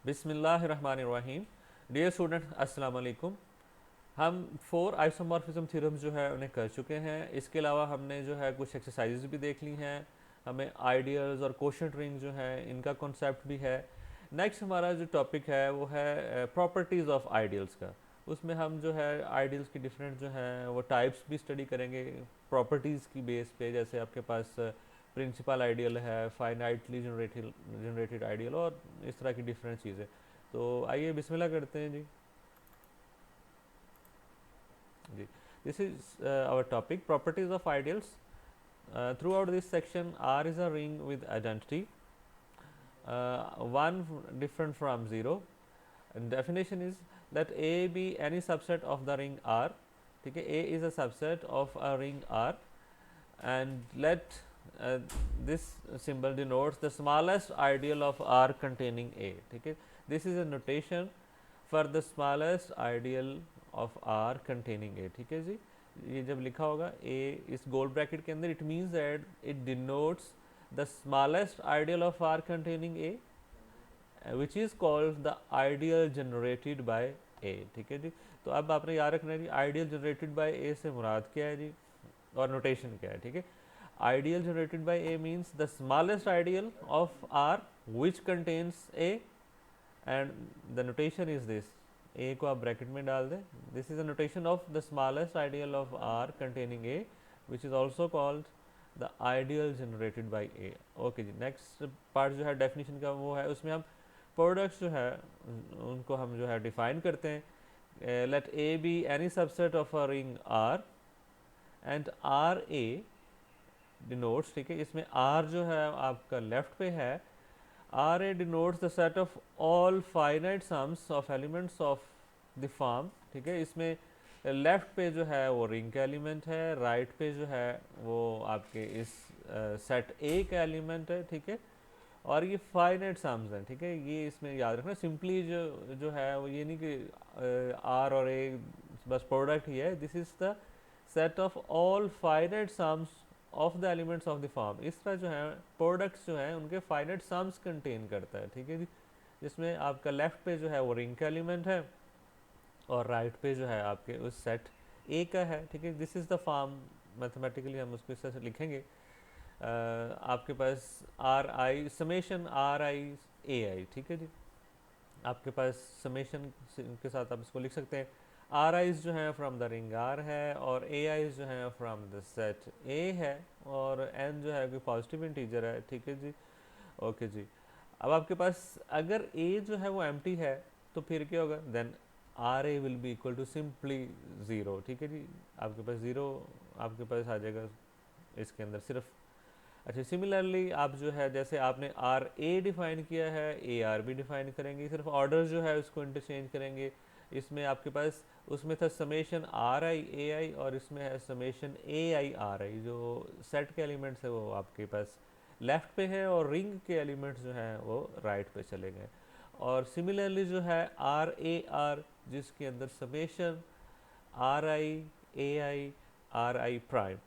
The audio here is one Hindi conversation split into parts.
बिस्मिल्लाहिर्रहमानिर्रहीम। डियर स्टूडेंट, अस्सलाम वालेकुम। हम 4 आइसोमॉर्फिज्म थ्योरम जो है उन्हें कर चुके हैं। इसके अलावा हमने जो है कुछ एक्सरसाइजेज भी देख ली हैं। हमें आइडियल्स और कोशेंट रिंग जो है इनका कॉन्सेप्ट भी है। नेक्स्ट हमारा जो टॉपिक है वो है प्रॉपर्टीज़ ऑफ आइडियल्स का। उसमें हम जो है आइडियल्स की डिफरेंट जो हैं वो टाइप्स भी स्टडी करेंगे प्रॉपर्टीज़ की बेस पे। जैसे आपके पास प्रिंसिपल आइडियल है, फाइनाइटली जनरेटेड आइडियल और इस तरह की डिफरेंट चीज़ें। तो आइए बिस्मिल्लाह करते हैं जी। जी, this is our topic properties of ideals. Throughout this section R is a ring with identity one different from 0, and definition is let A be any subset of the ring R. ठीक है, A is a subset of a ring R and let uh, this symbol denotes the smallest ideal of R containing A. ठीक है, this is a notation for the smallest ideal of R containing A. ठीक है जी, ये जब लिखा होगा A इस गोल ब्रैकेट के अंदर, it means that it denotes the smallest ideal of R containing A, which is called the ideal generated by A. ठीक है जी, तो अब आपने याद रखना है जी ideal generated by A से मुराद क्या है जी और नोटेशन क्या है। ठीक है, ideal generated by A means the smallest ideal of R which contains A, and the notation is this, A को आप ब्रैकेट में डाल दें, this is a notation of the smallest ideal of R containing A which is also called the ideal generated by a. Okay जी, नेक्स्ट पार्ट जो है डेफिनेशन का वो है, उसमें हम प्रोडक्ट्स जो है उनको हम जो है डिफाइन करते हैं। Let a be any subset of a ring r and are a denotes, ठीक है, इसमें आर जो है आपका लेफ्ट पे है, are a denotes the set of all finite sums of elements of the form. ठीक है, इसमें लेफ्ट पे जो है वो रिंग का एलिमेंट है, राइट पे जो है वो आपके इस सेट ए का एलिमेंट है। ठीक है, और ये फाइनाइट सम्स हैं। ठीक है, ये इसमें याद रखना, सिंपली जो जो है वो ये नहीं कि आर और ए बस प्रोडक्ट ही है, this is the set of all finite sums of the elements of the form. इस तरह जो है प्रोडक्ट्स जो हैं उनके फाइनाइट सम्स कंटेन करता है। ठीक है जी, जिसमें आपका लेफ्ट पे जो है वो रिंग का एलिमेंट है और राइट पे जो है आपके उस सेट ए का है। ठीक है, this is the form, mathematically हम उसको इस तरह से लिखेंगे। आपके पास R I summation R I A I. ठीक है जी, आपके पास समेशन के साथ आप इसको लिख सकते हैं। आर आईज जो है फ्रॉम द रिंग आर है और ए आईज जो है फ्रॉम द सेट ए है, और एन जो है कोई पॉजिटिव इंटीजर है। ठीक है जी, ओके जी। अब आपके पास अगर ए जो है वो एम्प्टी है तो फिर क्या होगा, then r a will be equal to simply zero. ठीक है जी, आपके पास ज़ीरो आपके पास आ जाएगा इसके अंदर सिर्फ। अच्छा, सिमिलरली आप जो है जैसे आपने आर ए डिफाइन किया है, ए आर भी डिफाइन करेंगे, सिर्फ ऑर्डर जो है उसको इंटरचेंज करेंगे। इसमें आपके पास उसमें था समेशन आर आई ए आई और इसमें है समेशन ए आई आर आई। जो सेट के एलिमेंट्स है वो आपके पास लेफ्ट पे है और रिंग के एलिमेंट्स जो हैं वो राइट पे चले गए। और सिमिलरली जो है आर ए आर, जिसके अंदर summation R I A I R I prime,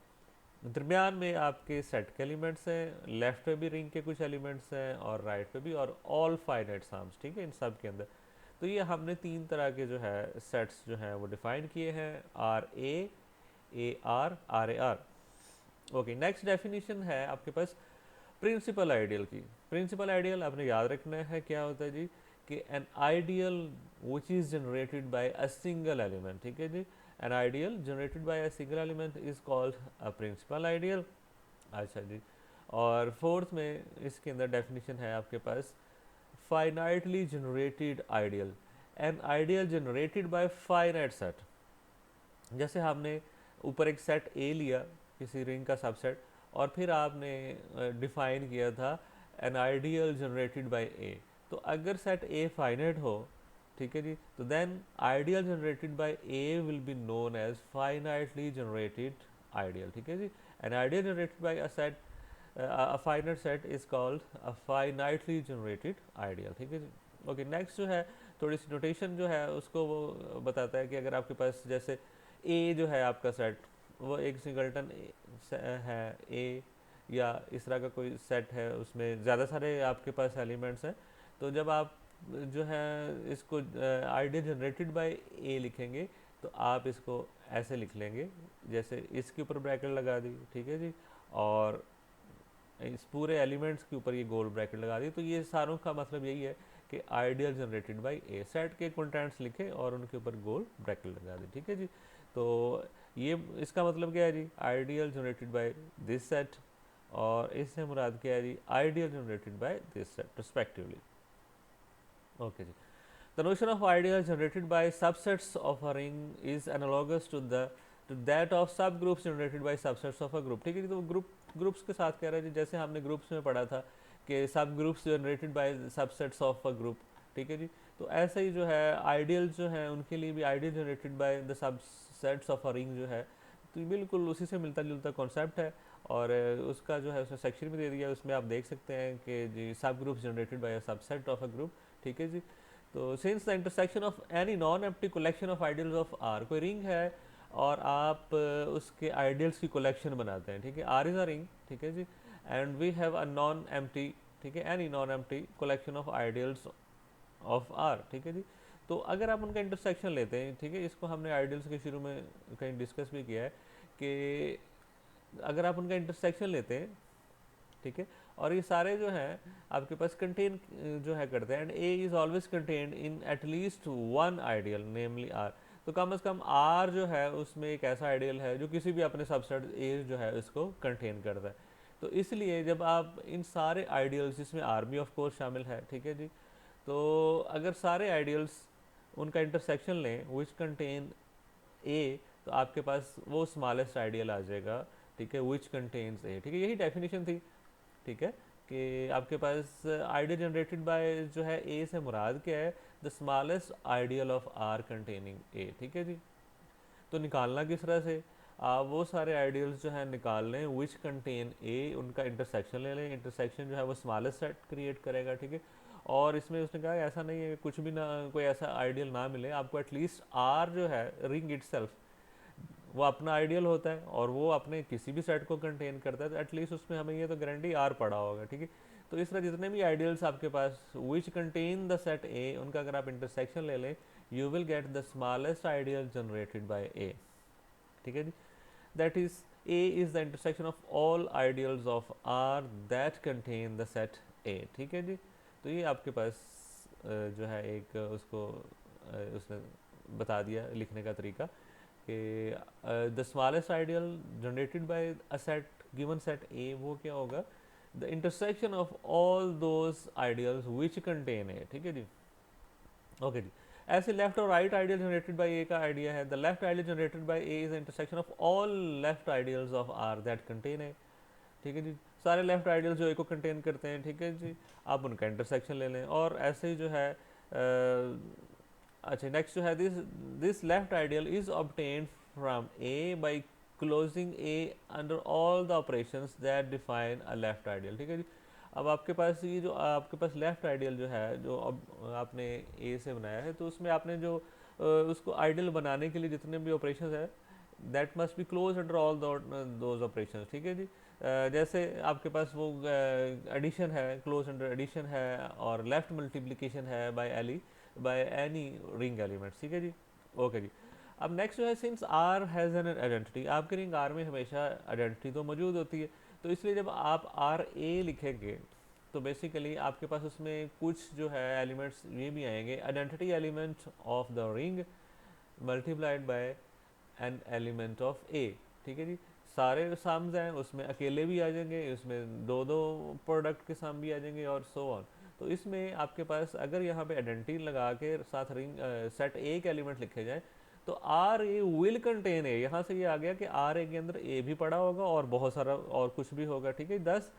दरमियान में आपके सेट के एलिमेंट्स हैं, लेफ्ट पे भी रिंग के कुछ एलिमेंट्स हैं और राइट पे भी, और ऑल फाइनाइट सम्स। ठीक है, इन सब के अंदर। तो ये हमने तीन तरह के जो है सेट्स जो हैं वो डिफाइन किए हैं, R A R A R. Okay, next definition है आपके पास प्रिंसिपल आइडियल की। प्रिंसिपल आइडियल आपने याद रखना है क्या होता है जी, कि an ideal which is generated by a single element. ठीक है जी, an ideal generated by a single element is called a principal ideal. अच्छा जी, और फोर्थ में इसके अंदर डेफिनेशन है आपके पास finitely generated ideal, an ideal generated by finite set. जैसे हमने ऊपर एक सेट ए लिया, किसी रिंग का सबसेट, और फिर आपने डिफाइन किया था N ideal generated by A. तो अगर सेट ए फाइनाइट हो, ठीक है जी, तो then ideal generated by A will be known as finitely generated ideal. ठीक है जी, an ideal generated by a set a finite set is called a finitely generated ideal। ठीक है जी, ओके। नेक्स्ट जो है थोड़ी सी नोटेशन जो है उसको वो बताता है कि अगर आपके पास जैसे ए जो है आपका सेट वो एक सिंगल्टन है ए, या इस तरह का कोई सेट है उसमें ज़्यादा सारे आपके पास एलिमेंट्स हैं, तो जब आप जो है इसको आइडियल जनरेटेड बाय ए लिखेंगे तो आप इसको ऐसे लिख लेंगे, जैसे इसके ऊपर ब्रैकेट लगा दी, ठीक है जी, और इस पूरे एलिमेंट्स के ऊपर ये गोल ब्रैकेट लगा दी। तो ये सारों का मतलब यही है कि ideal generated by A, set के कंटेंट्स लिखे और उनके ऊपर गोल ब्रैकेट लगा दी, ठीक है जी। तो ये इसका मतलब क्या है जी, ideal generated by this set, और इससे मुराद क्या है जी, ideal generated by this set respectively. Okay जी। The notion of ideal generated by subsets of a ring is analogous to that of subgroups generated by subsets of a group। ठीक है जी, तो ग्रुप्स के साथ कह रहा है जी, जैसे हमने ग्रुप्स में पढ़ा था कि सब groups generated bye subsets of a group, ठीक है जी। तो ऐसा ही जो है आइडियल जो है उनके लिए भी ideal generated by the subsets of a ring जो है, तो ये बिल्कुल उसी से मिलता जुलता कॉन्सेप्ट है। और उसका जो है उसने सेक्शन भी दे दिया, उसमें आप देख सकते हैं कि जी subgroups generated by a subset of a group, ठीक है जी। तो since the intersection of any non empty collection of ideals of r, कोई रिंग है और आप उसके आइडियल्स की कलेक्शन बनाते हैं, ठीक है, आर इज़ अ रिंग, ठीक है जी, and we have a non empty, ठीक है, any non empty collection of ideals of R, ठीक है जी। तो अगर आप उनका इंटरसेक्शन लेते हैं, ठीक है, इसको हमने आइडियल्स के शुरू में कहीं डिस्कस भी किया है कि अगर आप उनका इंटरसेक्शन लेते हैं, ठीक है, और ये सारे जो हैं आपके पास कंटेन जो है करते हैं, and a is always contained in at least one ideal namely r. तो कम से कम आर जो है उसमें एक ऐसा आइडियल है जो किसी भी अपने सबसेट ए जो है इसको कंटेन करता है। तो इसलिए जब आप इन सारे आइडियल्स, जिसमें आर भी ऑफ कोर्स शामिल है, ठीक है जी, तो अगर सारे आइडियल्स उनका इंटरसेक्शन लें विच कंटेन ए, तो आपके पास वो स्मॉलेस्ट आइडियल आ जाएगा, ठीक है, विच कंटेन्स ए, ठीक है, यही डेफिनेशन थी, ठीक है, कि आपके पास आइडियल जनरेटेड बाय जो है ए से मुराद क्या है, the smallest ideal of r containing a, ठीक है जी। तो निकालना किस तरह से, आप वो सारे आइडियल्स जो है निकाल लें विच कंटेन ए, उनका इंटरसेक्शन ले लें, इंटरसेक्शन जो है वो स्मॉलेस्ट सेट क्रिएट करेगा, ठीक है। और इसमें उसने कहा ऐसा नहीं है कि कुछ भी ना, कोई ऐसा आइडियल ना मिले आपको, एटलीस्ट आर जो है रिंग इटसेल्फ वो अपना आइडियल होता है और वो अपने किसी भी सेट को कंटेन करता है, तो एटलीस्ट उसमें हमें ये तो गारंटी आर पड़ा होगा, ठीक है। तो इस तरह जितने भी आइडियल्स आपके पास which contain the set A, उनका अगर आप इंटरसेक्शन ले लें, you will get the smallest ideal generated by A, ठीक है जी। That is A is the intersection of all ideals of are that contain the set A, ठीक है जी। तो ये आपके पास जो है एक उसको उसने बता दिया लिखने का तरीका कि the smallest ideal generated by a set given set a, वो क्या होगा, the intersection of all those ideals which contain a, ठीक है जी। ओके जी। ऐसे लेफ्ट और right ideal generated by a का आइडिया है, the left ideal generated by a is the intersection of all left ideals of are that contain a, ठीक है जी। सारे लेफ्ट आइडियल जो ए को कंटेन करते हैं, ठीक है जी, आप उनका इंटरसेक्शन ले लें। और ऐसे ही जो है अच्छा नेक्स्ट जो है this left ideal is obtained from A by closing A under all the operations that define a left ideal, ठीक है जी। अब आपके पास ये जो आपके पास लेफ्ट आइडियल जो है, जो अब आपने ए से बनाया है, तो उसमें आपने जो उसको आइडियल बनाने के लिए जितने भी ऑपरेशंस है, that must be close under all those operations, ठीक है जी। जैसे आपके पास वो एडिशन है, क्लोज अंडर एडिशन है, और लेफ्ट मल्टीप्लिकेशन है बाय एली बाय एनी रिंग एलिमेंट्स, ठीक है जी। ओके जी। अब नेक्स्ट जो है, since r has an identity, आपके रिंग आर में हमेशा आइडेंटिटी तो मौजूद होती है, तो इसलिए जब आप आर ए लिखेंगे तो बेसिकली आपके पास उसमें कुछ जो है एलिमेंट्स ये भी आएंगे, identity element of the ring multiplied by an element of A, ठीक है जी। सारे सम्स हैं उसमें अकेले भी आ जाएंगे, उसमें दो दो प्रोडक्ट के सम भी आ जाएंगे, और सो ऑन। तो इसमें आपके पास अगर यहाँ पे आइडेंटिटी लगा के साथ रिंग सेट ए के एलिमेंट लिखे जाए, तो r a will contain a, यहाँ से ये आ गया कि आर ए के अंदर ए भी पड़ा होगा और बहुत सारा और कुछ भी होगा, ठीक है। 10,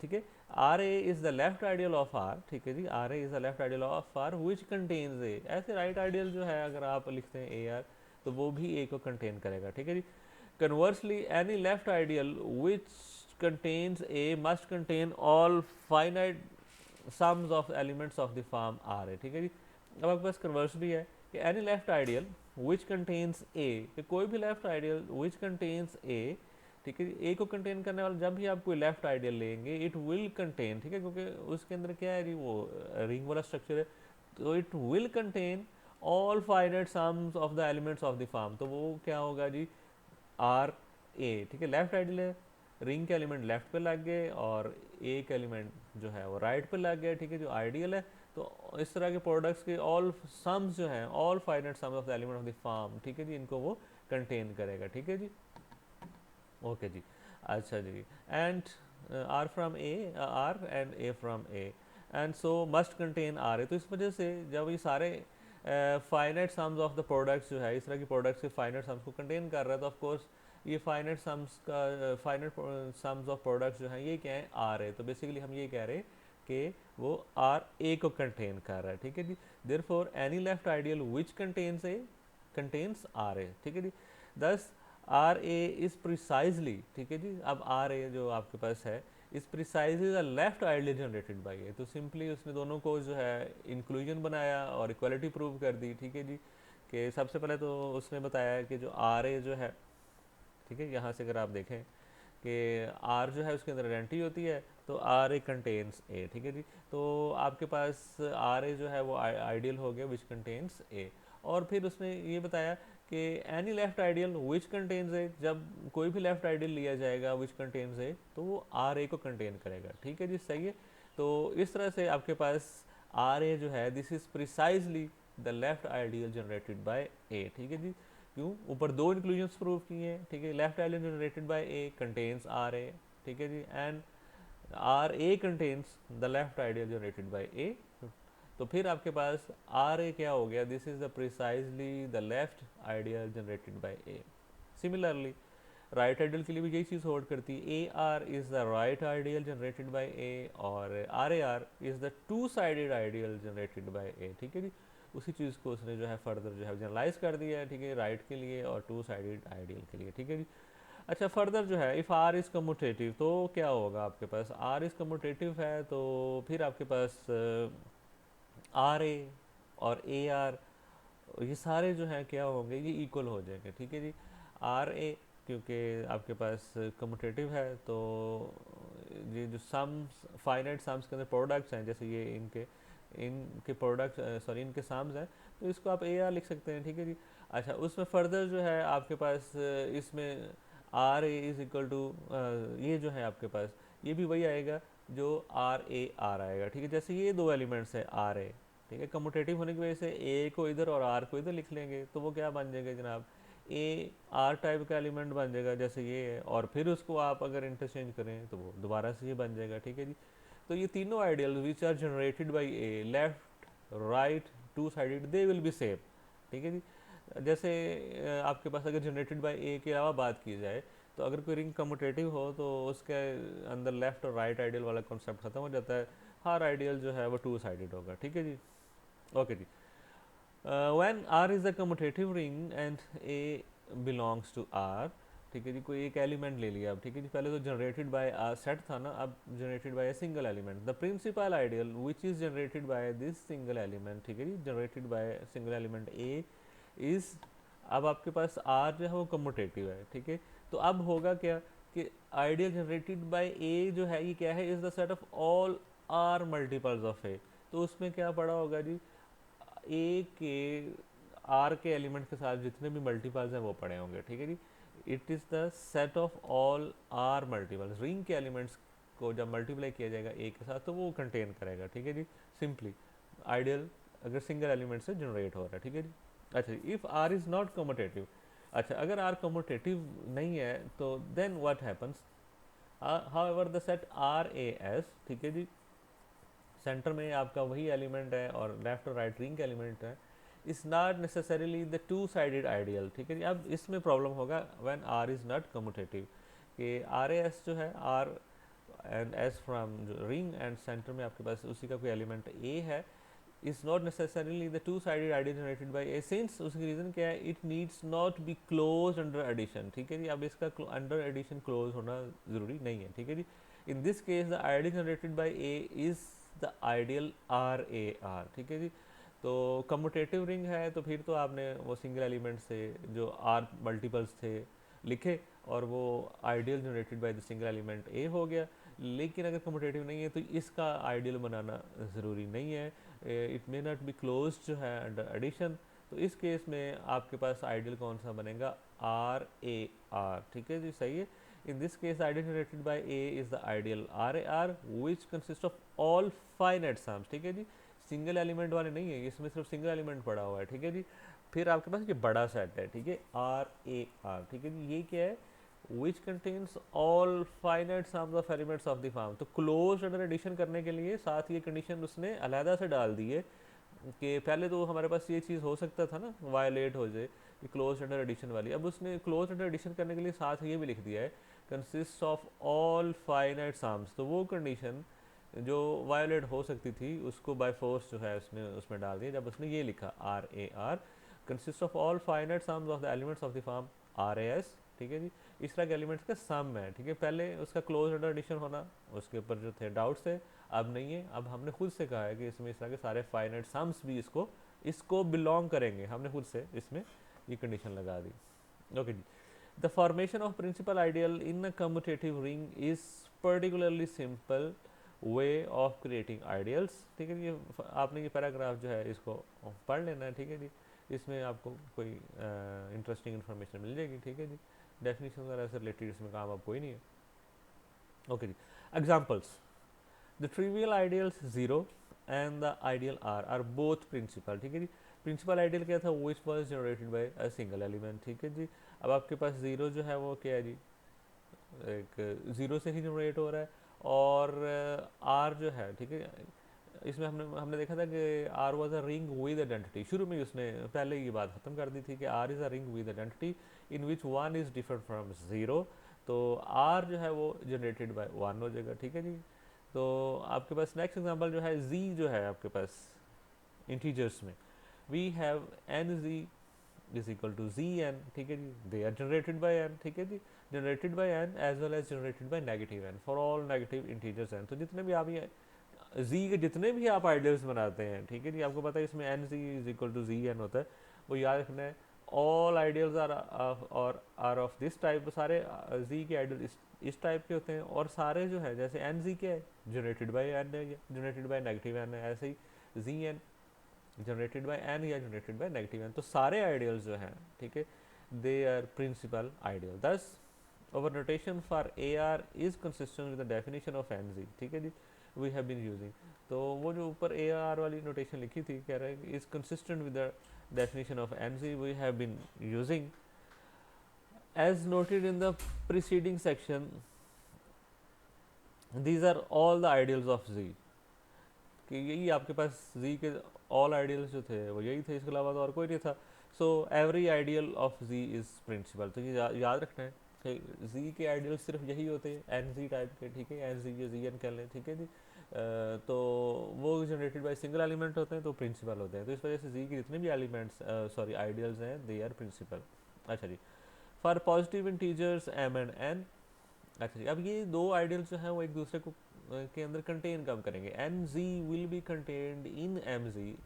ठीक है, are A is the left ideal of R, ठीक है जी, R A is the left ideal of R which contains A. ऐसे राइट आइडियल जो है अगर आप लिखते हैं ए आर, तो वो भी ए को कंटेन करेगा, ठीक है जी। Conversely any left ideal which contains A must contain all finite sums of elements of the form R A, ठीक है जी। अब आपके पास कन्वर्स भी है कि any left ideal which contains A, कोई भी left ideal which contains A ठीक है। ए को कंटेन करने वाला जब भी आप कोई लेफ्ट आइडियल लेंगे इट विल कंटेन, ठीक है, क्योंकि उसके अंदर क्या है जी वो रिंग वाला स्ट्रक्चर है, तो it will contain all finite sums of the elements of the form. तो वो क्या होगा जी आर ए, ठीक है, लेफ्ट आइडियल है, रिंग के एलिमेंट लेफ्ट पे लग गए और ए के एलिमेंट जो है वो राइट पे लग गए, ठीक है, जो आइडियल है। तो इस तरह के प्रोडक्ट्स के ऑल सम्स जो हैं all finite sums of the element of the form, ठीक है जी, इनको वो कंटेन करेगा, ठीक है जी। ओके जी, अच्छा जी। And R from A, R and A from A and so must contain R A. तो इस वजह से जब ये सारे finite sums of the products जो है इस तरह की प्रोडक्ट्स के फाइनाइट सम्स को कंटेन कर रहा है, तो ऑफ कोर्स ये फाइनाइट सम्स का फाइनाइट सम्स ऑफ प्रोडक्ट्स जो हैं ये क्या है आर है। तो बेसिकली हम ये कह रहे हैं कि वो आर ए को कंटेन कर रहा है, ठीक है जी। Therefore any left ideal which contains A contains R A, ठीक है जी। दस आर ए इज़ प्रिसाइजली, ठीक है जी, अब आर ए जो आपके पास है इस precisely the left ideal generated by A. तो सिंपली उसने दोनों को जो है इंक्लूजन बनाया और इक्वालिटी प्रूव कर दी, ठीक है जी। कि सबसे पहले तो उसने बताया कि जो आर ए जो है, ठीक है, यहाँ से अगर आप देखें कि आर जो है उसके अंदर आइडेंटिटी होती है तो आर ए कंटेन्स ए, ठीक है जी। तो आपके पास आर ए जो है वो आइडियल हो गया विच कंटेन्स ए। और फिर उसने ये बताया कि any left ideal which contains A, जब कोई भी लेफ्ट आइडियल लिया जाएगा विच कंटेन्स ए तो वो आर ए को कंटेन करेगा, ठीक है जी, सही है। तो इस तरह से आपके पास आर ए जो है this is precisely the left ideal generated by A, ठीक है जी। क्यों, ऊपर दो इंक्लूजन्स प्रूव किए हैं, ठीक है। Left ideal generated by A contains R A, ठीक है जी, and are A contains the left ideal generated by A. तो फिर आपके पास आर ए क्या हो गया, this is the precisely the left ideal generated by A. Similarly right ideal के लिए भी यही चीज़ होल्ड करती है, A R is the right ideal generated by A और R A R is the two sided ideal generated by A, ठीक है जी। उसी चीज़ को उसने जो है फर्दर जो है जनरलाइज कर दिया है, ठीक है, राइट के लिए और टू साइडेड आइडियल के लिए, ठीक है जी। अच्छा, फर्दर जो है इफ़ आर इज़ कम्यूटेटिव तो क्या होगा आपके पास, आर इज़ कम्यूटेटिव है तो फिर आपके पास आर ए और ए आर ये सारे जो हैं क्या होंगे, ये इक्वल हो जाएंगे, ठीक है जी। आर ए क्योंकि आपके पास कम्यूटेटिव है तो ये जो सम्स फाइनाइट सम्स के अंदर प्रोडक्ट्स हैं जैसे ये इनके प्रोडक्ट सॉरी इनके सम्स हैं तो इसको आप ए आर लिख सकते हैं, ठीक है जी। अच्छा, उसमें फर्दर जो है आपके पास इसमें r a is equal to ये जो है आपके पास ये भी वही आएगा जो आर ए आर आएगा, ठीक है। जैसे ये दो एलिमेंट्स है आर ए, ठीक है, कम्यूटेटिव होने की वजह से ए को इधर और आर को इधर लिख लेंगे तो वो क्या बन जाएगा जनाब, ए आर टाइप का एलिमेंट बन जाएगा जैसे ये है, और फिर उसको आप अगर इंटरचेंज करें तो वो दोबारा से ये बन जाएगा, ठीक है जी। तो ये तीनों ideal which are generated by a left right two sided they will be same, ठीक है जी। जैसे आपके पास अगर जनरेटेड बाई ए के अलावा बात की जाए तो अगर कोई रिंग कम्यूटेटिव हो तो उसके अंदर लेफ्ट और राइट आइडियल वाला कॉन्सेप्ट खत्म हो जाता है, हर आइडियल जो है वो टू साइडेड होगा, ठीक है जी। ओके जी, when R is the commutative ring and A belongs to R, ठीक है जी, कोई एक एलिमेंट ले लिया अब, ठीक है जी, पहले तो जनरेटेड बाय सेट था ना, अब generated by A single element, the principal ideal which is generated by this single element, ठीक है जी, generated by single element A is, अब आपके पास आर जो है वो कम्यूटेटिव है, ठीक है। तो अब होगा क्या कि आइडियल जनरेटेड बाय ए जो है ये क्या है, is the set of all R multiples of A. तो उसमें क्या पड़ा होगा जी, ए के आर के एलिमेंट के साथ जितने भी मल्टीपल्स हैं वो पड़े होंगे, ठीक है जी। It is the set of all R multiples, ring के एलिमेंट्स को जब मल्टीप्लाई किया जाएगा ए के साथ तो वो कंटेन करेगा, ठीक है जी। सिंपली आइडियल अगर सिंगल एलिमेंट से जनरेट हो रहा है, ठीक है जी। अच्छा, if are is not commutative, अच्छा अगर आर कम्यूटेटिव नहीं है तो then what happens, however the set r A s, ठीक है जी, सेंटर में आपका वही एलिमेंट है और लेफ्ट और राइट रिंग का एलिमेंट है, is not necessarily the two sided ideal, ठीक है जी। अब इसमें प्रॉब्लम होगा when R is not commutative कि आर ए एस जो है R and S from ring and center में आपके पास उसी का कोई एलिमेंट ए है, is not necessarily the two sided ideal generated by A, since उसकी रीज़न क्या है, it needs not be close under addition, ठीक है जी। अब इसका अंडर एडिशन क्लोज होना ज़रूरी नहीं है, ठीक है जी। In this case the ideal generated by A is the ideal R A R, ठीक है जी। तो कम्यूटेटिव रिंग है तो फिर तो आपने वो सिंगल एलिमेंट से जो आर मल्टीपल्स थे लिखे और वो ideal generated by the single element A हो गया। लेकिन अगर कम्यूटेटिव नहीं है तो इसका आइडियल बनाना ज़रूरी नहीं है, it may not be close जो है अंडर एडिशन। तो इस केस में आपके पास आइडियल कौन सा बनेगा, आर ए आर, ठीक है जी, सही है। In this case, ideal generated by A is the ideal RAR which consists of all finite sums, ठीक है जी, सिंगल एलिमेंट वाले नहीं है, इसमें सिर्फ सिंगल एलिमेंट पड़ा हुआ है, ठीक है जी। फिर आपके पास ये बड़ा सेट है, ठीक है, RAR, ठीक है जी, ये क्या है, which contains all finite sums of elements of the form। तो क्लोज अंडर एडिशन करने के लिए साथ ये कंडीशन उसने अलहदा से डाल दी है कि पहले तो हमारे पास ये चीज़ हो सकता था ना, वायलेट हो जाए कि क्लोज अंडर एडिशन वाली, अब उसने क्लोज अंडर एडिशन करने के लिए साथ ये भी लिख दिया है consist of all finite sums. तो वो कंडीशन जो वायलेट हो सकती थी उसको बाय फोर्स जो है उसने उसमें डाल दिया जब उसने ये लिखा RAR consist of all finite sums of the elements of the form RAS, ठीक है जी, इस तरह के एलिमेंट्स का सम है, ठीक है। पहले उसका क्लोज अंडर एडिशन होना, उसके ऊपर जो थे डाउट्स थे, अब नहीं है, अब हमने खुद से कहा है कि इसमें इस तरह के सारे फाइनाइट सम्स भी इसको बिलोंग करेंगे, हमने खुद से इसमें ये कंडीशन लगा दी। ओके जी, the formation of principal ideal in a commutative ring is particularly simple way of creating ideals, ठीक है जी। आपने ये पैराग्राफ जो है इसको पढ़ लेना है, ठीक है जी, इसमें आपको कोई इंटरेस्टिंग इन्फॉर्मेशन मिल जाएगी, ठीक है जी। डेफिनेशन वगैरह से रिलेटेड इसमें काम अब कोई नहीं है। ओके जी, examples, the trivial ideals 0 and the ideal are both principal, ठीक है जी। प्रिंसिपल आइडियल क्या था, which was generated by a single element, ठीक है जी। अब आपके पास 0 जो है वो क्या है जी, एक 0 से ही जनरेट हो रहा है, और आर जो है, ठीक है, इसमें हमने हमने देखा था कि R was a ring with identity, शुरू में उसने पहले ये बात खत्म कर दी थी कि R is a ring with identity in which one is different from 0। तो आर जो है वो जनरेटेड बाय 1 हो जाएगा, ठीक है जी। तो आपके पास नेक्स्ट एग्जांपल जो है, जी जो है आपके पास इंटीजर्स में, we have N ji is equal to ji N, ठीक है जी, they are generated by N, ठीक है जी, generated by N as well as generated by negative N for all negative integers N. तो जितने भी आप ये जी के जितने भी आप आइडियल्स बनाते हैं, ठीक है जी, आपको पता है इसमें N ji is equal to ji N होता है, वो याद रखना है। All ideals are of this type, सारे जी के आइडियल इस टाइप के होते हैं, और सारे जो है जैसे एन जी क्या है, जनरेटेड बाय एन है, जनरेटेड बाय नेगेटिव एन है, ऐसे ही G N generated by N या जनरेटेड बाय नेगेटिव एन। तो सारे आइडियल्स जो हैं, ठीक है, दे आर प्रिंसिपल आइडियल। दस our notation for AR is consistent with the definition of NZ, ठीक है जी, we have been using। तो वो जो ऊपर AR वाली नोटेशन लिखी थी, कह रहा है is consistent with the definition of NZ we have been using as noted in the preceding section, these are all the ideals of Z। कि यही आपके पास Z के ऑल आइडियल्स जो थे वो यही थे, इसके अलावा तो और कोई नहीं था। So every ideal of Z is principal. तो ये याद रखना है कि Z के आइडियल सिर्फ यही होते हैं, एन जी टाइप के, ठीक है, एन जी या जी एन कह लें, ठीक है जी। तो वो जनरेटेड बाय सिंगल एलिमेंट होते हैं तो प्रिंसिपल होते हैं, तो इस वजह से Z के जितने भी एलिमेंट्स सॉरी आइडियल्स हैं दे आर प्रिंसिपल। अच्छा जी, for positive integers m and n, अच्छा जी, अब ये दो आइडियल्स जो हैं वो एक दूसरे को के अंदर कंटेन कब करेंगे, N G will be contained in M G,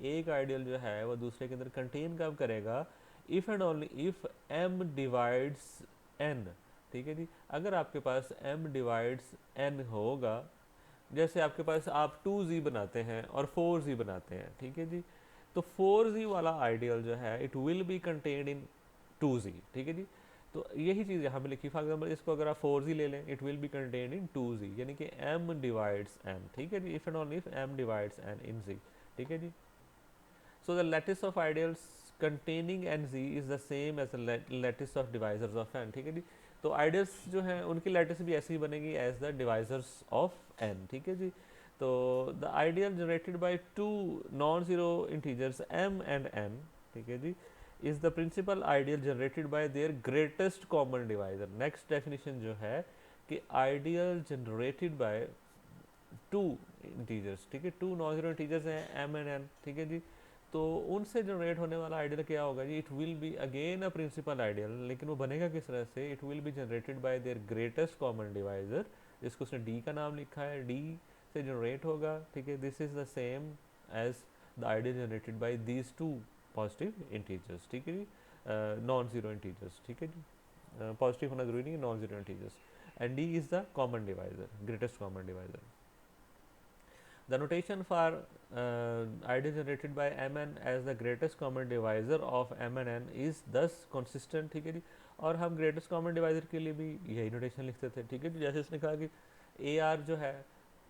एक आइडियल जो है वो दूसरे के अंदर कंटेन कब करेगा, if and only if M divides N, ठीक है जी। अगर आपके पास एम डिवाइड्स एन होगा, जैसे आपके पास आप 2z बनाते हैं और 4z बनाते हैं, ठीक है जी, तो 4z वाला आइडियल जो है it will be contained in 2z, ठीक है जी। तो यही चीज़ यहाँ पे लिखी, फॉर एग्जाम्पल इसको अगर आप 4z ले लें, it will be contained in 2z, यानी कि m डिवाइड्स n, ठीक है जी, if and only if m divides n in z, ठीक है जी। So the lattice of ideals containing nz is the same as the lattice of divisors of n, ठीक है जी। तो आइडियल्स जो हैं उनकी लैटिस भी ऐसी ही बनेगी as the divisors of n, ठीक है जी। तो the ideal generated by two non zero integers m and n, ठीक है जी, is the principal ideal generated by their greatest common divisor। next definition जो है कि ideal generated by two integers, ठीक है, टू नॉन जीरो इंटीजर्स हैं m एंड n, ठीक है जी। तो उनसे जनरेट होने वाला आइडियल क्या होगा जी, it will be again a principal ideal, लेकिन वो बनेगा किस तरह से, it will be generated by their greatest common divisor, जिसको उसने डी का नाम लिखा है, डी से जनरेट होगा, ठीक है। This is the same as the ideal generated by these two positive integers, ठीक है जी, नॉन जीरो इंटीजर्स, ठीक है जी। पॉजिटिव होना जरूरी नहीं है, non zero integers, and D is the common divisor, greatest common divisor. The notation for ideal generated by Mn as the greatest common divisor of M and N is thus consistent. ठीक है जी. और हम ग्रेटेस्ट कॉमन डिवाइजर के लिए भी यही नोटेशन लिखते थे. ठीक है जी. जैसे इसने कहा कि ए आर जो है,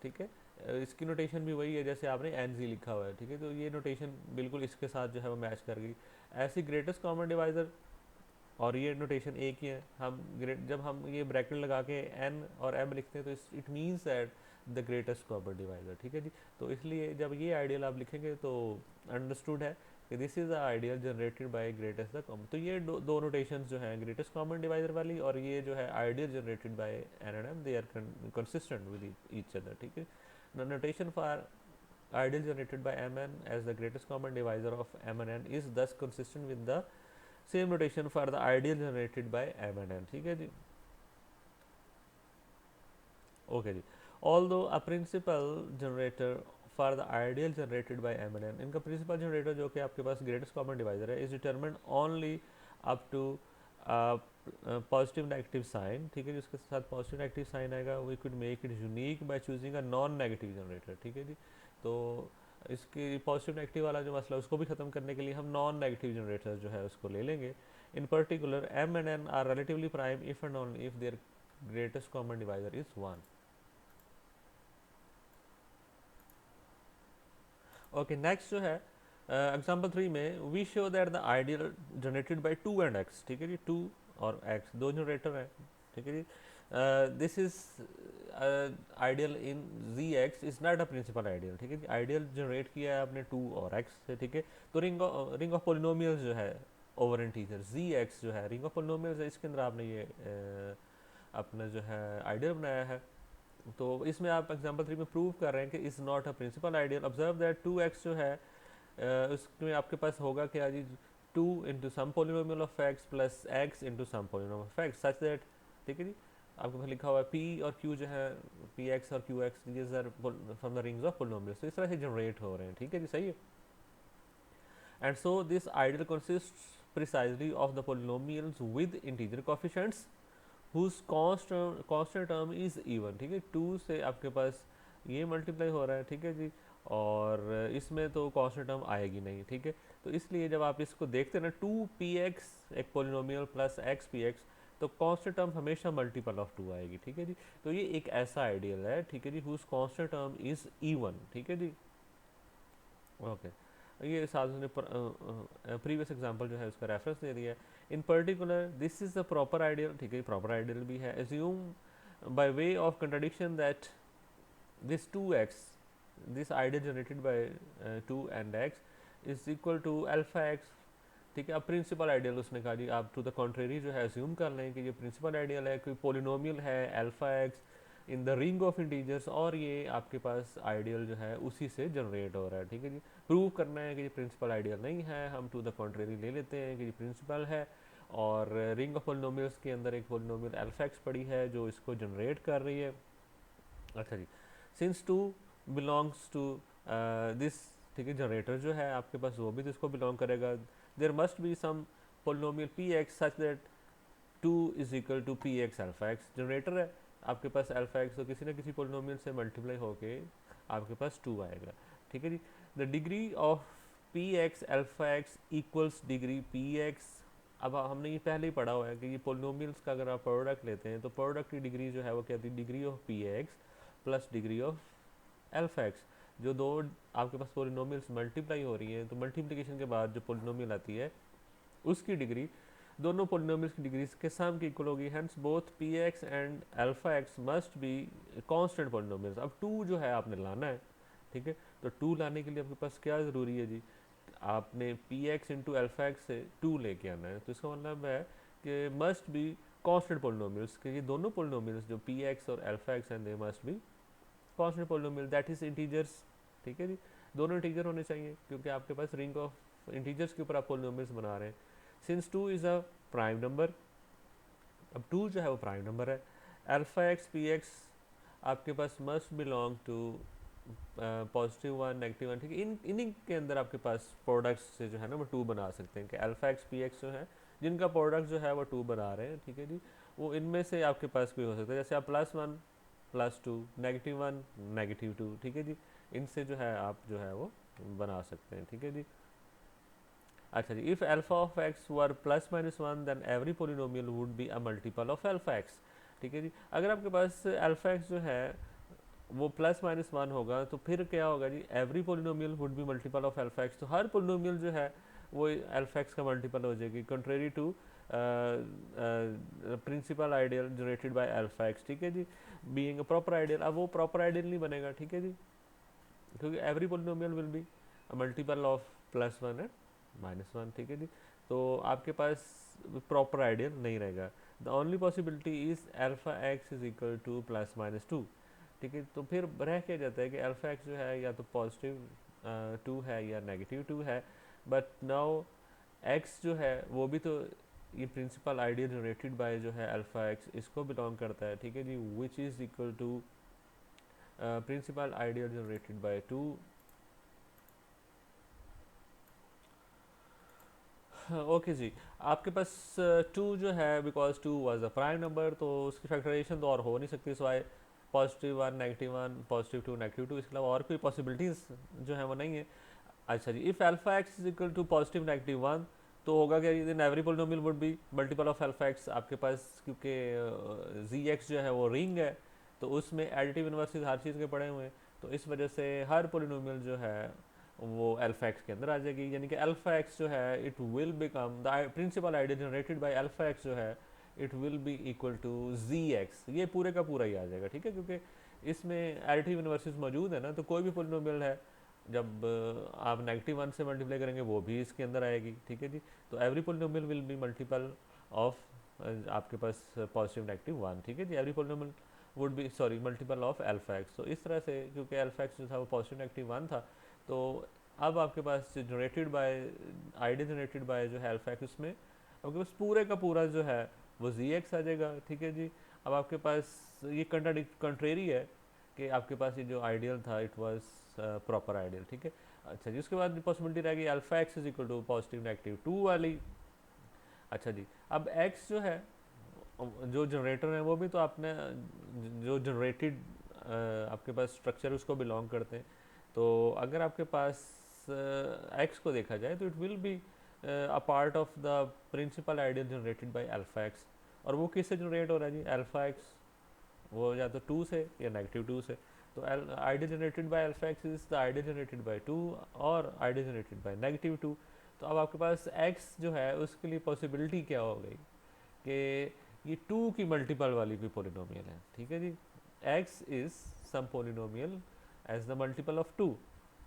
ठीक है, इसकी नोटेशन भी वही है जैसे आपने एन जी लिखा हुआ है. ठीक है, तो ये नोटेशन बिल्कुल इसके साथ जो है वो मैच कर गई. ऐसी ग्रेटेस्ट कॉमन डिवाइजर और ये नोटेशन एक ही है. हम जब हम ये ब्रैकेट लगा के एन और एम लिखते हैं तो it means that the greatest common divisor. ठीक है जी. तो इसलिए जब ये आइडियल आप लिखेंगे तो अंडरस्टूड है कि this is the ideal generated bye greatest the common. तो ये दो नोटेशन जो हैं ग्रेटेस्ट कॉमन डिवाइजर वाली और ये जो है ideal generated by N and M, they are consistent with each other. ठीक है. The notation for ideal generated by Mn as the greatest common divisor of M and N is thus consistent with the same notation for the ideal generated by M and N. ठीक है जी. ओके जी. Although a principal generator for the ideal generated by M and N, इनका principal generator जो कि आपके पास greatest common divisor है is determined only up to positive negative sign. ठीक है जी. उसके साथ positive negative sign आएगा. We could make it unique by choosing a non negative generator. ठीक है जी. तो इसकी पॉजिटिव नेगेटिव वाला जो मसला उसको भी ख़त्म करने के लिए हम नॉन नेगेटिव जनरेटर जो है उसको ले लेंगे. In particular M and N are relatively prime if and only if their greatest common divisor is 1. Okay, next जो है एग्जांपल 3 में we show that the ideal generated by 2 and x. ठीक है जी. 2 और x दो जनरेटर हैं. ठीक है जी. This is ideal in Z X is not a principal ideal. ठीक है जी. आइडियल जनरेट किया है आपने 2 और x से. ठीक है. तो रिंग ऑफ पोलिनोमियल्स जो है ओवर इंटीजर जी एक्स जो है रिंग ऑफ पोलिनोमियल्स है. इसके अंदर आपने ये अपना जो है आइडियल बनाया है. तो इसमें आप एग्जांपल 3 में प्रूव कर रहे हैं कि is not a principal ideal. Observe that 2x जो है उसमें आपके पास होगा क्या जी, 2 into some polynomial of x plus x into some polynomial of x such that. ठीक है जी. आपके पास लिखा हुआ है p और q जो है px और qx these are from the rings of polynomials. तो इस तरह से जनरेट हो रहे हैं. ठीक है जी. सही है. And so this ideal consists precisely of the polynomials with integer coefficients whose constant term is even. ठीक है. 2 से आपके पास ये मल्टीप्लाई हो रहा है. ठीक है जी. और इसमें तो कांस्टेंट टर्म आएगी नहीं. ठीक है. तो इसलिए जब आप इसको देखते हैं ना 2px एक पोलिनोमियल प्लस xpx तो कांस्टेंट टर्म हमेशा मल्टीपल ऑफ 2 आएगी. ठीक है जी. तो ये एक ऐसा आइडियल है. ठीक है जी. Whose constant term is even. ठीक है जी. ओके. ये साथ ने प्रीवियस एग्जांपल जो है उसका रेफरेंस दे दिया है. In particular this is the proper ideal. ठीक है. प्रॉपर आइडियल भी है. Assume by way of contradiction that this 2x this ideal generated by 2 and x is equal to alpha x. ठीक है. अब प्रिंसिपल आइडियल उसने कहा जी आप टू द कॉन्ट्रेरी जो है एज्यूम कर लें कि ये प्रिंसिपल आइडियल है, कोई पोलिनोमियल है alpha x in the ring of integers और ये आपके पास आइडियल जो है उसी से जनरेट हो रहा है. ठीक है जी. प्रूव करना है कि ये प्रिंसिपल आइडियल नहीं है, हम टू द कॉन्ट्रेरी ले लेते हैं कि ये प्रिंसिपल है और रिंग ऑफ पोलिनोमियल्स के अंदर एक पोलिनोमियल अल्फा एक्स पड़ी है जो इसको जनरेट कर रही है. अच्छा जी. Since 2 belongs to this. ठीक है. जनरेटर जो है आपके पास वो भी तो इसको बिलोंग करेगा. There must be some polynomial P X such that 2 is equal to P X alpha X. Generator है आपके पास अल्फा एक्स तो किसी ना किसी पोलिनोमियल से मल्टीप्लाई होके आपके पास 2 आएगा. ठीक है जी. The degree of P X alpha X equals degree P X. अब हमने ये पहले ही पढ़ा हुआ है कि ये पोलिनोमियल्स का अगर आप प्रोडक्ट लेते हैं तो प्रोडक्ट की डिग्री जो है वो क्या थी, degree of P x plus degree of alpha X. जो दो आपके पास पोलिनोमियल्स मल्टीप्लाई हो रही हैं तो मल्टीप्लिकेशन के बाद जो पोलिनोमियल आती है उसकी डिग्री दोनों पोलिनोमियल्स की डिग्रीज के सम की इक्वल होगी. Hence both P x and alpha x must be constant polynomials. अब 2 जो है आपने लाना है. ठीक है. तो 2 लाने के लिए आपके पास क्या ज़रूरी है जी, आपने P x into alpha x से 2 लेके आना है. तो इसका मतलब है कि मस्ट बी कांस्टेंट पोलिनोमियल्स कि ये दोनों पोलिनोमियल्स जो पी एक्स और अल्फा एक्स हैं they must be constant polynomial that is integers. ठीक है जी. दोनों इंटीजर होने चाहिए क्योंकि आपके पास रिंग ऑफ इंटीजर्स के ऊपर आप पोलिनोमियल्स बना रहे हैं. Since 2 is a prime number. अब 2 जो है वो प्राइम नंबर है. अल्फा एक्स पी एक्स आपके पास must belong to positive 1 negative 1. ठीक है. इन्हीं के अंदर आपके पास प्रोडक्ट्स से जो है ना वो 2 बना सकते हैं कि अल्फा एक्स पी एक्स जो है जिनका प्रोडक्ट जो है वो 2 बना रहे हैं, ठीक है जी, वो इनमें से आपके पास कोई हो सकता है, जैसे आप +1 +2 -1 -2, ठीक है जी, इनसे जो है आप जो है वो बना सकते हैं, ठीक है जी। अच्छा जी, if alpha of X were +-1 then every polynomial would be a multiple of alpha X, ठीक है जी। अगर आपके पास अल्फा एक्स जो है वो +-1 होगा तो फिर क्या होगा जी, every polynomial would be multiple of alpha X, तो हर पोलिनोमियल जो है वो अल्फा एक्स का मल्टीपल हो जाएगी, contrary to principal ideal generated by alpha X, ठीक है जी, बीइंग अ प्रॉपर आइडियल। अब वो प्रॉपर आइडियल नहीं बनेगा, ठीक है जी, क्योंकि every polynomial will be a multiple of +1 and -1, ठीक है जी, तो आपके पास प्रॉपर आइडियल नहीं रहेगा। The only possibility is alpha X is equal to +-2, ठीक है, तो फिर रह क्या जाता है कि अल्फा एक्स जो है या तो पॉजिटिव 2 है या -2 है, बट नाउ एक्स जो है वो भी तो ये प्रिंसिपल आइडियल जनरेटेड बाय जो है अल्फा एक्स इसको बिलोंग करता है, ठीक है जी, which is equal to principal ideal generated by 2। Okay जी, आपके पास 2 जो है because 2 was the prime number, तो उसकी फैक्टराइजेशन तो और हो नहीं सकती, सो आई +1 -1 +2 -2, इसके अलावा और कोई पॉसिबिलिटीज़ जो है वो नहीं है। अच्छा जी, if alpha X is equal to +-1 तो होगा क्या, then every polynomial would be multiple of alpha X, आपके पास क्योंकि जी एक्स जो है वो रिंग है, तो उसमें एडिटिव इन्वर्सेस हर चीज़ के पड़े हुए हैं, तो इस वजह से हर पोलिनोमियल जो है वो अल्फा एक्स के अंदर आ जाएगी, यानी कि अल्फा एक्स जो है it will become the principal idea generated by alpha X जो है it will be equal to G X, ये पूरे का पूरा ही आ जाएगा, ठीक है, क्योंकि इसमें एडिटिव इन्वर्सेस मौजूद है ना, तो कोई भी पोलिनोमियल है जब आप -1 से मल्टीप्लाई करेंगे वो भी इसके अंदर आएगी, ठीक है जी, तो every polynomial will be multiple of आपके पास +-1, ठीक है जी, every polynomial would be sorry multiple of alpha X, तो इस तरह से क्योंकि अल्फा एक्स जो था वो +-1 था, तो अब आपके पास generated by idea generated by जो है अल्फा एक्स, उसमें आपके पास पूरे का पूरा जो है वो जी एक्स आ जाएगा, ठीक है जी। अब आपके पास ये कंट्रेरी है कि आपके पास ये जो आइडियल था इट वाज प्रॉपर आइडियल, ठीक है। अच्छा जी, उसके बाद पॉसिबिलिटी रहेगी alpha X is equal to +-2 वाली। अच्छा जी, अब एक्स जो है जो जनरेटर है वो भी तो आपने जो जनरेटेड आपके पास स्ट्रक्चर उसको बिलोंग करते हैं, तो अगर आपके पास एक्स को देखा जाए तो it will be a part of the principal ideal generated by alpha X, और वो किससे जनरेट हो रहा है जी, अल्फा एक्स वो या तो 2 से या -2 से, तो idea generated by alpha X is the idea generated by 2 और आइडिया जनरेटेड बाय -2, तो अब आपके पास x जो है उसके लिए पॉसिबिलिटी क्या हो गई कि ये 2 की मल्टीपल वाली भी पोलिनोमियल है, ठीक है जी, x is some polynomial as the multiple of 2,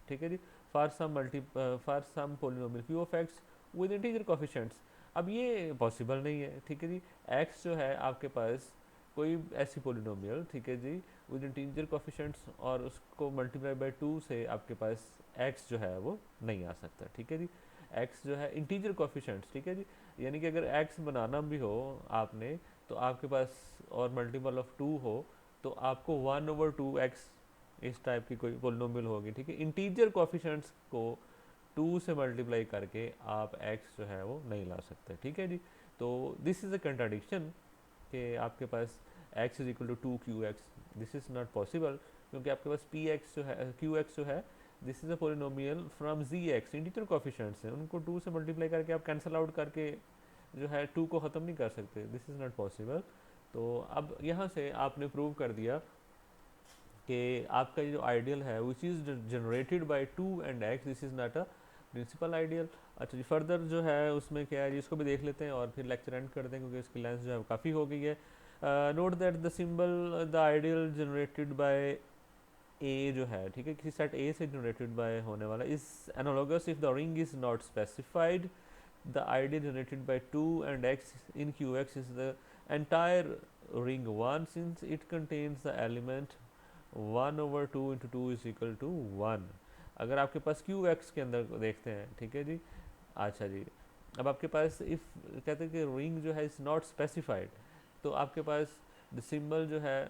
ठीक है जी, for some polynomial q of x with integer coefficients. अब ये पॉसिबल नहीं है, ठीक है जी, x जो है आपके पास कोई ऐसी पोलिनोमियल, ठीक है जी, विद इंटीजर कोफिशिएंट्स और उसको मल्टीप्लाई बाय 2 से आपके पास x जो है वो नहीं आ सकता, ठीक है जी, x जो है इंटीजर कोफिशिएंट्स, ठीक है जी, यानी कि अगर x बनाना भी हो आपने तो आपके पास और मल्टीपल ऑफ 2 हो तो आपको 1/2x इस टाइप की कोई पोलिनोमियल होगी, ठीक है, इंटीजर कोफिशिएंट्स को 2 से मल्टीप्लाई करके आप x जो है वो नहीं ला सकते, ठीक है जी, तो दिस इज़ अ कंट्राडिक्शन कि आपके पास x is equal to 2qx, this is not possible, क्योंकि आपके पास px जो है qx जो है this is a polynomial from zx, integer coefficients हैं, उनको 2 से मल्टीप्लाई करके आप कैंसिल आउट करके जो है 2 को ख़त्म नहीं कर सकते, दिस इज़ नॉट पॉसिबल। तो अब यहाँ से आपने प्रूव कर दिया कि आपका ये जो आइडियल है which is generated by 2 and x, this is not a principal ideal. अच्छा जी, फर्दर जो है उसमें क्या है जी, इसको भी देख लेते हैं और फिर लेक्चर एंड कर दें क्योंकि इसकी लेंथ जो है काफ़ी हो गई है। Note that the symbol the ideal generated by A जो है, ठीक है, किसी सेट ए से जनरेटेड बाय होने वाला is analogous if the ring is not specified, the idea generated by 2 and x in qx is the entire ring 1 since it contains the element 1/2 into 2 is equal to 1। अगर आपके पास qx के अंदर देखते हैं, ठीक है जी। अच्छा जी, अब आपके पास इफ़ कहते हैं कि रिंग जो है इज़ नॉट स्पेसिफाइड, तो आपके पास द सिंबल जो है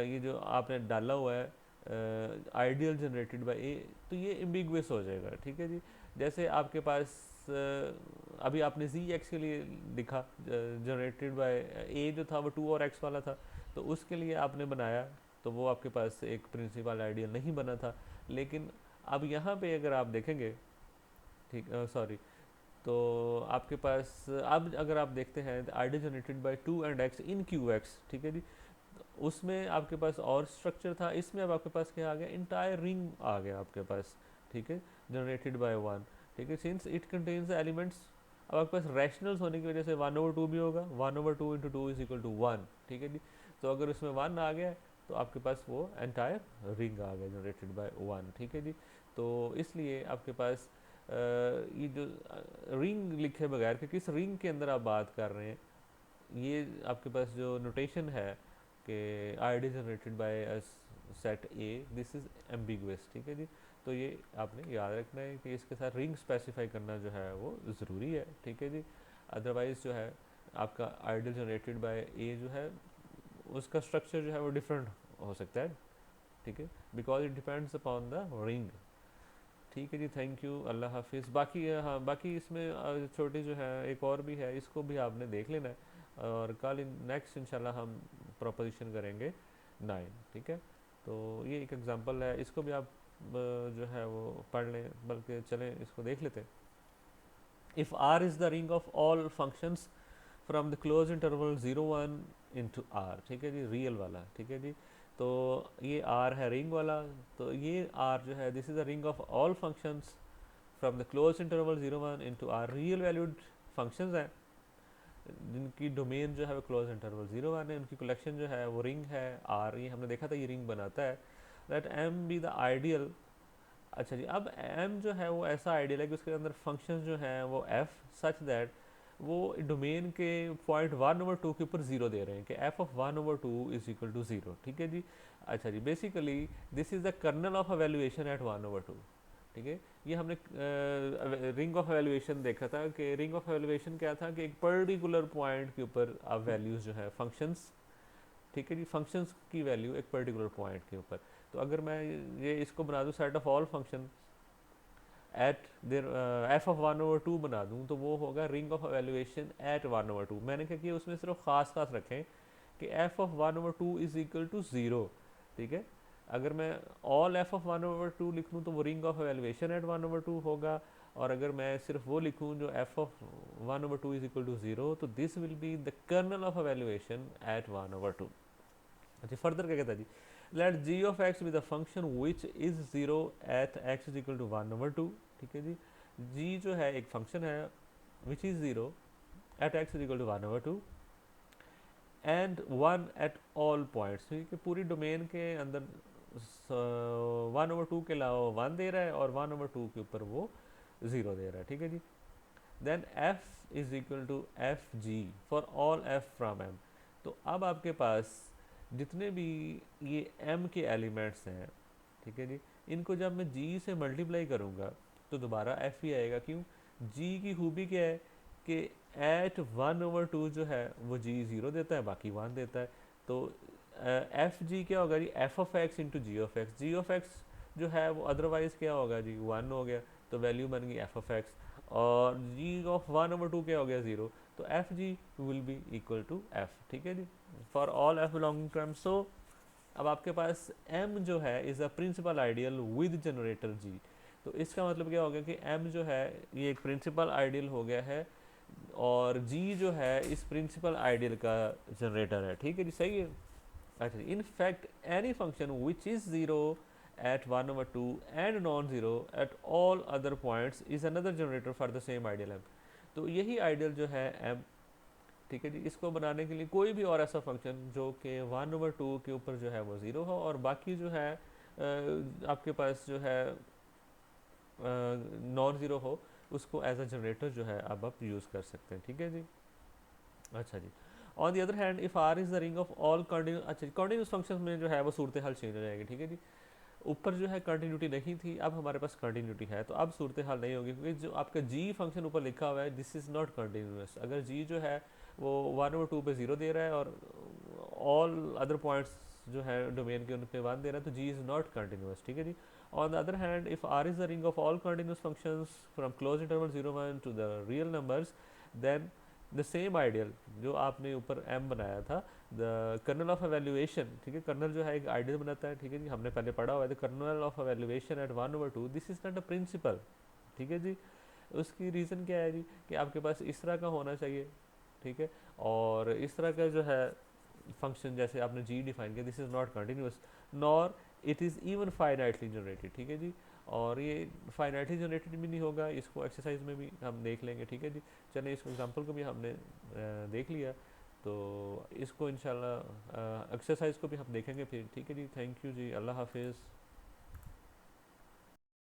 ये जो आपने डाला हुआ है आइडियल जनरेटेड बाय ए, तो ये एम्बिगुअस हो जाएगा, ठीक है जी। जैसे आपके पास अभी आपने जी एक्स के लिए लिखा जनरेटेड बाय ए जो था वो 2 और एक्स वाला था, तो उसके लिए आपने बनाया, तो वो आपके पास एक प्रिंसिपल आइडियल नहीं बना था। लेकिन अब यहाँ पे अगर आप देखेंगे, ठीक, सॉरी, तो आपके पास अब अगर आप देखते हैं ideal generated by 2 and x in Q x, ठीक है जी, उसमें आपके पास और स्ट्रक्चर था, इसमें अब आपके पास क्या आ गया, इंटायर रिंग आ गया आपके पास, ठीक है, जनरेटेड बाय 1, ठीक है, सिंस इट कंटेन्स एलिमेंट्स, अब आपके पास रैशनल्स होने की वजह से 1/2 भी होगा, 1/2 इंटू 2 इज इक्वल टू 1, ठीक है जी। तो अगर उसमें 1 आ गया तो आपके पास वो एंटायर रिंग आ गया जनरेटेड बाय 1, ठीक है जी। तो इसलिए आपके पास ये जो रिंग लिखे बगैर कि किस रिंग के अंदर आप बात कर रहे हैं, ये आपके पास जो नोटेशन है कि ID generated by set A, this is ambiguous, ठीक है जी। तो ये आपने याद रखना है कि इसके साथ रिंग स्पेसिफाई करना जो है वो ज़रूरी है, ठीक है जी। अदरवाइज़ जो है आपका आइडियल जनरेटेड बाय ए जो है उसका स्ट्रक्चर जो है वो डिफरेंट हो सकता है, ठीक है, because it depends upon the ring, ठीक है जी। थैंक यू, अल्लाह हाफिज़। बाकी हाँ, बाकी इसमें छोटी जो है एक और भी है, इसको भी आपने देख लेना है, और कल नेक्स्ट इंशाल्लाह हम प्रोपोजिशन करेंगे 9, ठीक है। तो ये एक एग्जांपल है, इसको भी आप जो है वो पढ़ लें, बल्कि चलें इसको देख लेते हैं। If are is the ring of all functions from the closed interval 0 1 into R, ठीक है जी, रियल वाला, ठीक है जी। तो ये आर है रिंग वाला, तो ये आर जो है this is the ring of all functions from the closed interval 0 1 into R, real valued functions हैं जिनकी डोमेन जो है वो क्लोज इंटरवल 0 1 है, उनकी कलेक्शन जो है वो रिंग है आर, ये हमने देखा था ये रिंग बनाता है। Let M be the ideal, अच्छा जी, अब एम जो है वो ऐसा आइडियल है कि उसके अंदर फंक्शन जो हैं वो एफ सच दैट वो डोमेन के पॉइंट 1/2 के ऊपर 0 दे रहे हैं कि F of 1/2 is equal to 0, ठीक है जी। अच्छा जी, basically this is the kernel of evaluation at 1/2, ठीक है। ये हमने रिंग ऑफ एवेल्यूएशन देखा था कि रिंग ऑफ एवेल्यूएशन क्या था कि एक पर्टिकुलर पॉइंट के ऊपर आप वैल्यूज़ जो है फंक्शंस, ठीक है जी, फंक्शंस की वैल्यू एक पर्टिकुलर पॉइंट के ऊपर। तो अगर मैं ये इसको बना दूँ set of all function at there F of 1/2 बना दूँ, तो वो होगा रिंग ऑफ एवेल्यूएशन एट 1/2। मैंने क्या किया उसमें सिर्फ खास रखें कि F of 1/2 is equal to 0, ठीक है। अगर मैं ऑल एफ ऑफ 1/2 लिख लूँ तो वो रिंग ऑफ एवेल्यूएशन एट 1/2 होगा, और अगर मैं सिर्फ वो लिखूँ जो F of 1/2 is equal to 0, तो this will be the kernel of evaluation at 1/2। अच्छा, फर्दर क्या कहता है जी, let G of X be the function which is 0 at X is equal to 1/2, ठीक है जी। जी जो है एक फंक्शन है which is 0 at X is equal to 1/2 and 1 at all points, ठीक है, पूरी डोमेन के अंदर 1/2 के अलावा 1 दे रहा है और 1/2 के ऊपर वो 0 दे रहा है, ठीक है जी। Then F is equal to F G for all F from M. तो अब आपके पास जितने भी ये m के एलिमेंट्स हैं, ठीक है जी, इनको जब मैं g से मल्टीप्लाई करूँगा तो दोबारा f ही आएगा। क्यों? g की खूबी क्या है कि एट 1/2 जो है वो g 0 देता है, बाकी 1 देता है। तो एफ जी क्या होगा जी, F of x into G of x. G of x जो है वो अदरवाइज क्या होगा जी, 1 हो गया, तो वैल्यू बन गई एफ ऑफ एक्स, और जी ऑफ 1/2 क्या हो गया, 0, तो F G will be equal to F, ठीक है जी, for all F belonging to M. So अब आपके पास m जो है is a principal ideal with generator g। तो इसका मतलब क्या हो गया कि m जो है ये एक प्रिंसिपल आइडियल हो गया है, और g जो है इस प्रिंसिपल आइडियल का जनरेटर है, ठीक है जी, सही है। अच्छा, in fact any function which is 0 at 1/2 and non-zero at all other points is another generator for the same ideal m। तो यही आइडियल जो है m, ठीक है जी, इसको बनाने के लिए कोई भी और ऐसा फंक्शन जो कि 1/2 के ऊपर जो है वो 0 हो, और बाकी जो है आपके पास जो है नॉन ज़ीरो हो, उसको एज अ जनरेटर जो है अब आप यूज़ कर सकते हैं, ठीक है जी। अच्छा जी, on the other hand if are is the ring of all continuous, अच्छा कंटिन्यूस फंक्शन में जो है वो सूरत हाल चेंज हो जाएगी, ठीक है जी। ऊपर जो है कंटिन्यूटी नहीं थी, अब हमारे पास कंटिन्यूटी है, तो अब सूरत हाल नहीं होगी, क्योंकि जो आपका जी फंक्शन ऊपर लिखा हुआ है दिस इज़ नॉट कंटिन्यूस। अगर जी जो है वो 1/2 पे 0 दे रहा है और ऑल अदर पॉइंट्स जो है डोमेन के उन पे 1 दे रहा है, तो जी इज़ नॉट कंटिन्यूस, ठीक है जी। On the other hand, if R is the ring of all continuous functions from closed interval 0 1 to the real numbers, then the same ideal जो आपने ऊपर m बनाया था, द कर्नल ऑफ एवेल्यूएशन, ठीक है, कर्नल जो है एक आइडियल बनाता है, ठीक है जी, हमने पहले पढ़ा हुआ है, the kernel of evaluation at 1/2, this is not a principal, ठीक है जी। उसकी रीज़न क्या है जी, कि आपके पास इस तरह का होना चाहिए, ठीक है, और इस तरह का जो है फंक्शन जैसे आपने जी डिफाइन किया, this is not continuous nor it is even finitely generated, ठीक है जी, और ये फाइनाइटली जनरेटेड भी नहीं होगा, इसको एक्सरसाइज में भी हम देख लेंगे, ठीक है जी। चलिए इस एग्जांपल को भी हमने देख लिया, तो इसको इंशाल्लाह एक्सरसाइज को भी हम देखेंगे फिर, ठीक है जी। थैंक यू जी, अल्लाह हाफिज़।